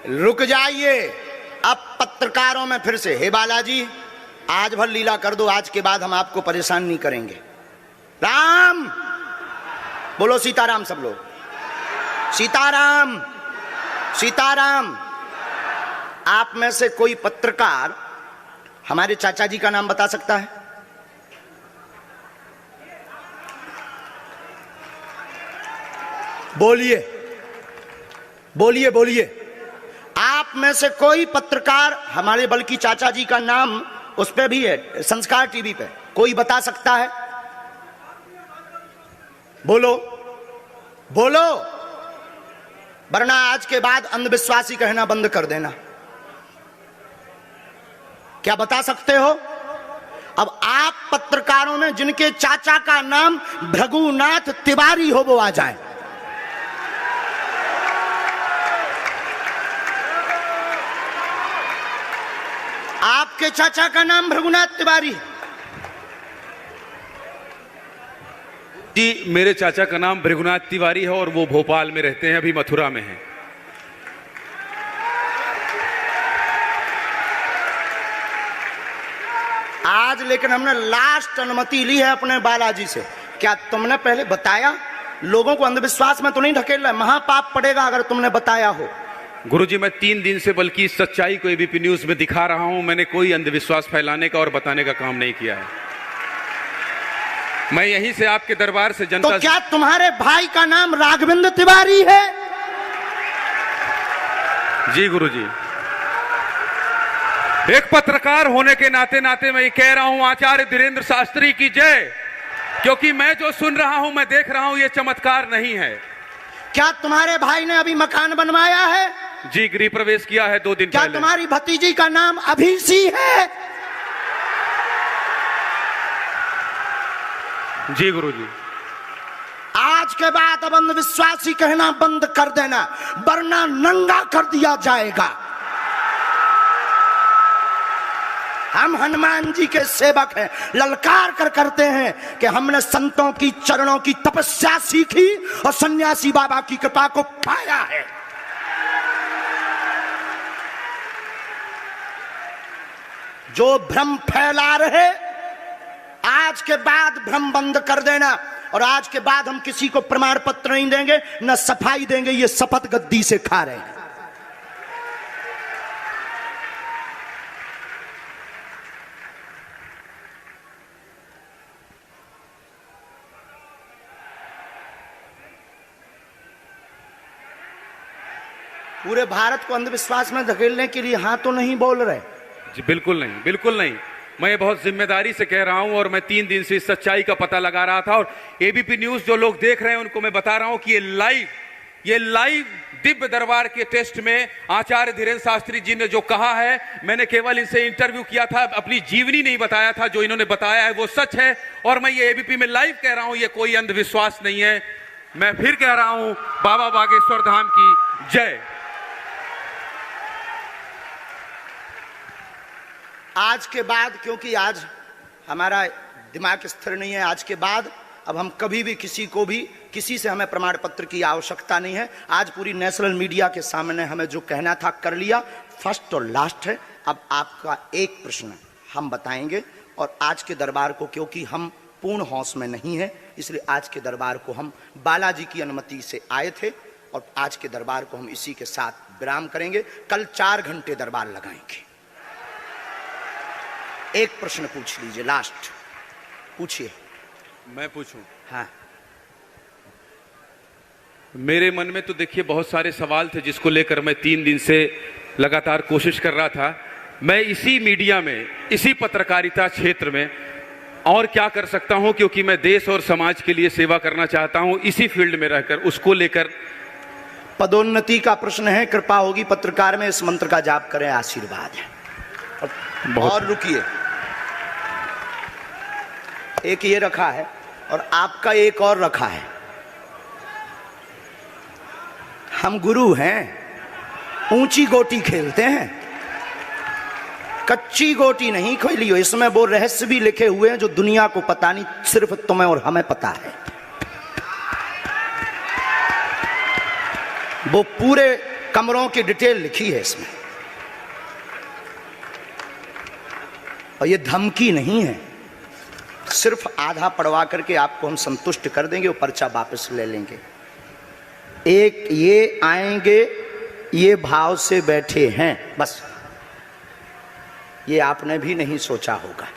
रुक जाइए, अब पत्रकारों में फिर से, हे बालाजी आज भर लीला कर दो, आज के बाद हम आपको परेशान नहीं करेंगे। राम बोलो, सीताराम सब लोग, सीताराम सीताराम। आप में से कोई पत्रकार हमारे चाचा जी का नाम बता सकता है? बोलिए बोलिए बोलिए। आप में से कोई पत्रकार हमारे बल्कि चाचा जी का नाम उस पे भी है, संस्कार टीवी पे, कोई बता सकता है? बोलो बोलो, वरना आज के बाद अंधविश्वासी कहना बंद कर देना। क्या बता सकते हो? अब आप पत्रकारों में जिनके चाचा का नाम भृगुनाथ तिवारी हो वो आ जाए। आपके चाचा का नाम भृगुनाथ तिवारी? जी, मेरे चाचा का नाम भृगुनाथ तिवारी है और वो भोपाल में रहते हैं, अभी मथुरा में हैं। आज लेकिन हमने लास्ट अनुमति ली है अपने बालाजी से। क्या तुमने पहले बताया? लोगों को अंधविश्वास में तो नहीं ढकेल रहा, महापाप पड़ेगा अगर तुमने बताया हो। गुरुजी, मैं 3 दिन से बल्कि इस सच्चाई को एबीपी न्यूज में दिखा रहा हूं। मैंने कोई अंधविश्वास फैलाने का और बताने का काम नहीं किया है। मैं यहीं से आपके दरबार से जनता। तो क्या तुम्हारे भाई का नाम राघवेंद्र तिवारी है? जी गुरुजी, एक पत्रकार होने के नाते नाते मैं ये कह रहा हूं, आचार्य धीरेन्द्र शास्त्री की जय। क्योंकि मैं जो सुन रहा हूं, मैं देख रहा हूं, ये चमत्कार नहीं है। क्या तुम्हारे भाई ने अभी मकान बनवाया है? जी, गृह प्रवेश किया है 2 दिन क्या पहले। तुम्हारी भतीजी का नाम अभिषी है? जी गुरुजी। आज के बाद अब अंधविश्वासी कहना बंद कर देना, वरना नंगा कर दिया जाएगा। हम हनुमान जी के सेवक हैं, ललकार कर करते हैं कि हमने संतों की चरणों की तपस्या सीखी और सन्यासी बाबा की कृपा को पाया है। जो भ्रम फैला रहे, आज के बाद भ्रम बंद कर देना। और आज के बाद हम किसी को प्रमाण पत्र नहीं देंगे, न सफाई देंगे, ये शपथ गद्दी से खा रहे हैं। पूरे भारत को अंधविश्वास में धकेलने के लिए हाँ तो नहीं बोल रहे? जी बिल्कुल नहीं, बिल्कुल नहीं। मैं ये बहुत जिम्मेदारी से कह रहा हूं और मैं 3 दिन से इस सच्चाई का पता लगा रहा था। और एबीपी न्यूज जो लोग देख रहे हैं उनको मैं बता रहा हूं कि ये लाइव दिव्य दरबार के टेस्ट में आचार्य धीरेन्द्र शास्त्री जी ने जो कहा है, मैंने केवल इनसे इंटरव्यू किया था, अपनी जीवनी नहीं बताया था। जो इन्होंने बताया है वो सच है और मैं ये एबीपी में लाइव कह रहा हूं, ये कोई अंधविश्वास नहीं है। मैं फिर कह रहा हूं, बाबा बागेश्वर धाम की जय। आज के बाद, क्योंकि आज हमारा दिमाग स्थिर नहीं है, आज के बाद अब हम कभी भी किसी से हमें प्रमाण पत्र की आवश्यकता नहीं है। आज पूरी नेशनल मीडिया के सामने हमें जो कहना था कर लिया, फर्स्ट और लास्ट है। अब आपका एक प्रश्न हम बताएंगे और आज के दरबार को, क्योंकि हम पूर्ण होश में नहीं है, इसलिए आज के दरबार को हम बालाजी की अनुमति से आए थे और आज के दरबार को हम इसी के साथ विराम करेंगे। कल 4 घंटे दरबार लगाएंगे। एक प्रश्न पूछ लीजिए, लास्ट पूछिए। मैं पूछूं? हाँ। मेरे मन में तो देखिए बहुत सारे सवाल थे जिसको लेकर मैं 3 दिन से लगातार कोशिश कर रहा था। मैं इसी मीडिया में, इसी पत्रकारिता क्षेत्र में और क्या कर सकता हूं, क्योंकि मैं देश और समाज के लिए सेवा करना चाहता हूं इसी फील्ड में रहकर। उसको लेकर पदोन्नति का प्रश्न है, कृपा होगी पत्रकार में इस मंत्र का जाप करें, आशीर्वाद है। और रुकिए, एक ये रखा है और आपका एक और रखा है। हम गुरु हैं, ऊंची गोटी खेलते हैं, कच्ची गोटी नहीं खेली हो। इसमें वो रहस्य भी लिखे हुए हैं जो दुनिया को पता नहीं, सिर्फ तुम्हें और हमें पता है। वो पूरे कमरों की डिटेल लिखी है इसमें। और ये धमकी नहीं है, सिर्फ आधा पढ़वा करके आपको हम संतुष्ट कर देंगे, वो पर्चा वापस ले लेंगे। एक ये आएंगे, ये भाव से बैठे हैं, बस ये आपने भी नहीं सोचा होगा।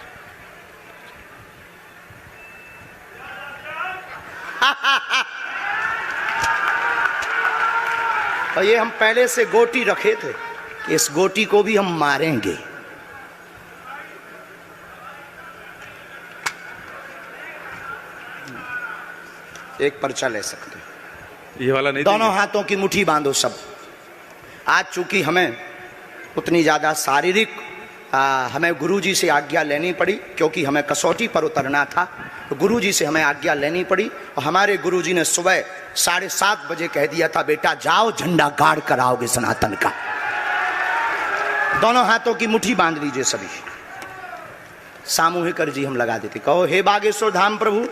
और ये हम पहले से गोटी रखे थे कि इस गोटी को भी हम मारेंगे। एक पर्चा ले सकते हैं, ये वाला नहीं, दोनों हाथों की मुट्ठी बांधो सब। आज चूंकि हमें उतनी ज्यादा शारीरिक हमें गुरुजी से आज्ञा लेनी पड़ी, क्योंकि हमें कसौटी पर उतरना था, तो गुरुजी से हमें आज्ञा लेनी पड़ी। और हमारे गुरुजी ने सुबह 7:30 बजे कह दिया था, बेटा जाओ झंडा गाड़ कर आओगे सनातन का। दोनों हाथों की मुट्ठी बांध लीजिए सभी। सामूहिक अर्जी हम लगा देते, कहो हे बागेश्वर धाम प्रभु,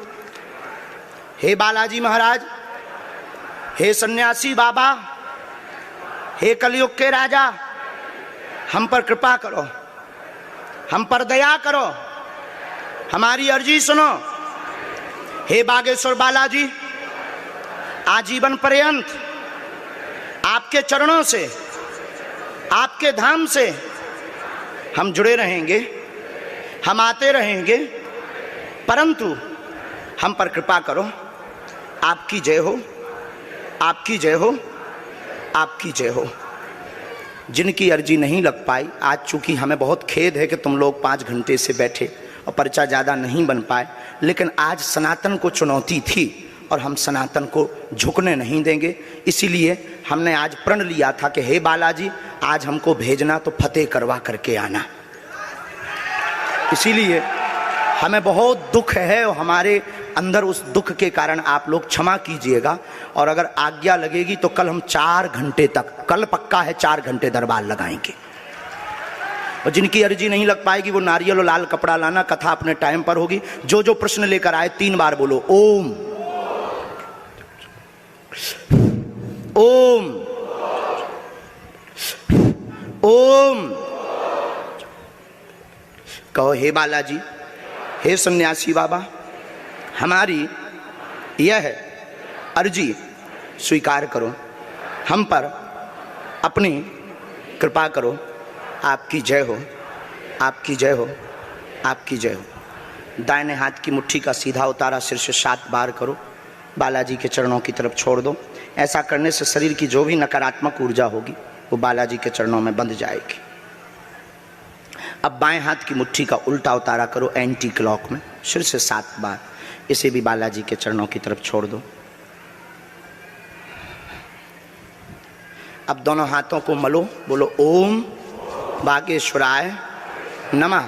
हे बालाजी महाराज, हे सन्यासी बाबा, हे कलयुग के राजा, हम पर कृपा करो, हम पर दया करो, हमारी अर्जी सुनो। हे बागेश्वर बालाजी, आजीवन पर्यंत आपके चरणों से, आपके धाम से हम जुड़े रहेंगे, हम आते रहेंगे, परंतु हम पर कृपा करो। आपकी जय हो, आपकी जय हो, आपकी जय हो। जिनकी अर्जी नहीं लग पाई, आज चूंकि हमें बहुत खेद है कि तुम लोग 5 घंटे से बैठे और पर्चा ज़्यादा नहीं बन पाए, लेकिन आज सनातन को चुनौती थी और हम सनातन को झुकने नहीं देंगे। इसीलिए हमने आज प्रण लिया था कि हे बालाजी, आज हमको भेजना तो फतेह करवा करके आना। इसीलिए हमें बहुत दुख है और हमारे अंदर उस दुख के कारण आप लोग क्षमा कीजिएगा। और अगर आज्ञा लगेगी तो कल हम 4 घंटे तक, कल पक्का है 4 घंटे दरबार लगाएंगे। और जिनकी अर्जी नहीं लग पाएगी वो नारियल और लाल कपड़ा लाना, कथा अपने टाइम पर होगी। जो जो प्रश्न लेकर आए 3 बार बोलो ओम ओम ओम। कहो हे बालाजी, हे सन्यासी बाबा, हमारी यह अर्जी स्वीकार करो, हम पर अपनी कृपा करो। आपकी जय हो, आपकी जय हो, आपकी जय हो। दाहिने हाथ की मुट्ठी का सीधा उतारा सिर से 7 बार करो, बालाजी के चरणों की तरफ छोड़ दो। ऐसा करने से शरीर की जो भी नकारात्मक ऊर्जा होगी वो बालाजी के चरणों में बंध जाएगी। अब बाएं हाथ की मुट्ठी का उल्टा उतारा करो एंटी क्लॉक में, सिर से 7 बार। इसे भी बालाजी के चरणों की तरफ छोड़ दो। अब दोनों हाथों को मलो, बोलो ओम बागेश्वराय नमः,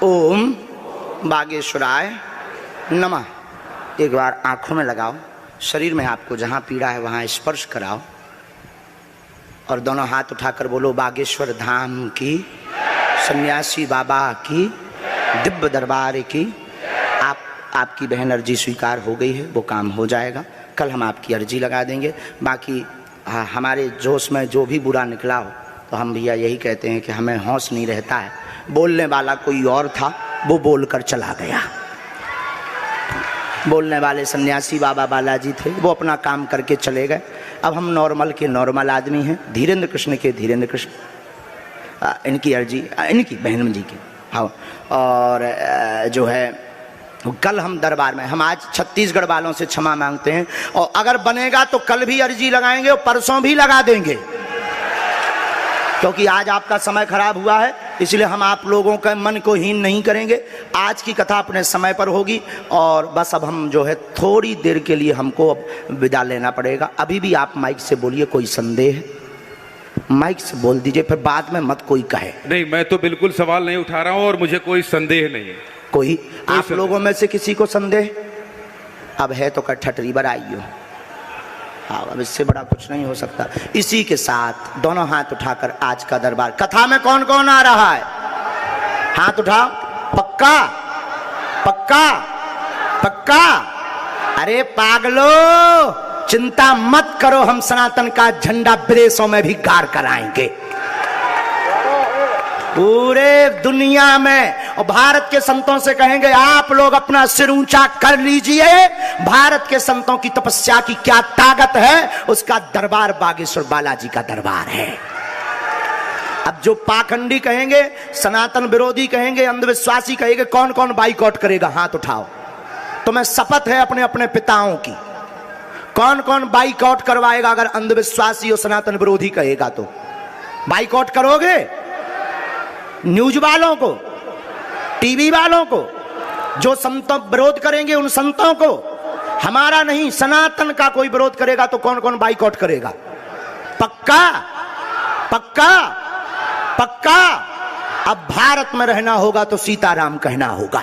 ओम बागेश्वराय नमः। एक बार आंखों में लगाओ, शरीर में आपको जहां पीड़ा है वहां स्पर्श कराओ और दोनों हाथ उठाकर बोलो बागेश्वर धाम की, सन्यासी बाबा की, दिव्य दरबार की। आपकी बहन अर्जी स्वीकार हो गई है, वो काम हो जाएगा। कल हम आपकी अर्जी लगा देंगे। बाकी हमारे जोश में जो भी बुरा निकला हो तो हम भैया यही कहते हैं कि हमें होश नहीं रहता है। बोलने वाला कोई और था, वो बोलकर चला गया। बोलने वाले सन्यासी बाबा बालाजी थे, वो अपना काम करके चले गए। अब हम नॉर्मल के नॉर्मल आदमी हैं, धीरेन्द्र कृष्ण के धीरेन्द्र कृष्ण। इनकी अर्जी, इनकी बहन जी की, हाँ। और जो है कल हम दरबार में, हम आज छत्तीसगढ़ वालों से क्षमा मांगते हैं और अगर बनेगा तो कल भी अर्जी लगाएंगे और परसों भी लगा देंगे, क्योंकि आज आपका समय खराब हुआ है। इसलिए हम आप लोगों के मन को हीन नहीं करेंगे। आज की कथा अपने समय पर होगी और बस अब हम जो है थोड़ी देर के लिए हमको अब विदा लेना पड़ेगा। अभी भी आप माइक से बोलिए, कोई संदेह है माइक से बोल दीजिए, फिर बाद में मत कोई कहे। नहीं, मैं तो बिल्कुल सवाल नहीं उठा रहा हूँ और मुझे कोई संदेह नहीं है। कोई आप लोगों में से किसी को संदेह? अब है तो कठठरी बराइयो। हाँ, अब इससे बड़ा कुछ नहीं हो सकता। इसी के साथ दोनों हाथ उठाकर आज का दरबार, कथा में कौन कौन आ रहा है? हाथ उठाओ। पक्का पक्का पक्का? अरे पागलो, चिंता मत करो, हम सनातन का झंडा विदेशों में भी गाड़ कर आएंगे, पूरे दुनिया में। और भारत के संतों से कहेंगे आप लोग अपना सिर ऊंचा कर लीजिए, भारत के संतों की तपस्या की क्या ताकत है, उसका दरबार बागेश्वर बालाजी का दरबार है। अब जो पाखंडी कहेंगे, सनातन विरोधी कहेंगे, अंधविश्वासी कहेंगे, कौन कौन बाइकआउट करेगा, हाथ उठाओ। तुम्हें शपथ है अपने अपने पिताओं की, कौन कौन बाइकआउट करवाएगा अगर अंधविश्वासी और सनातन विरोधी कहेगा तो? बाइकआउट करोगे? न्यूज वालों को, टीवी वालों को, जो संतों विरोध करेंगे उन संतों को, हमारा नहीं सनातन का कोई विरोध करेगा तो कौन कौन बाइकआउट करेगा? पक्का पक्का पक्का। अब भारत में रहना होगा तो सीताराम कहना होगा।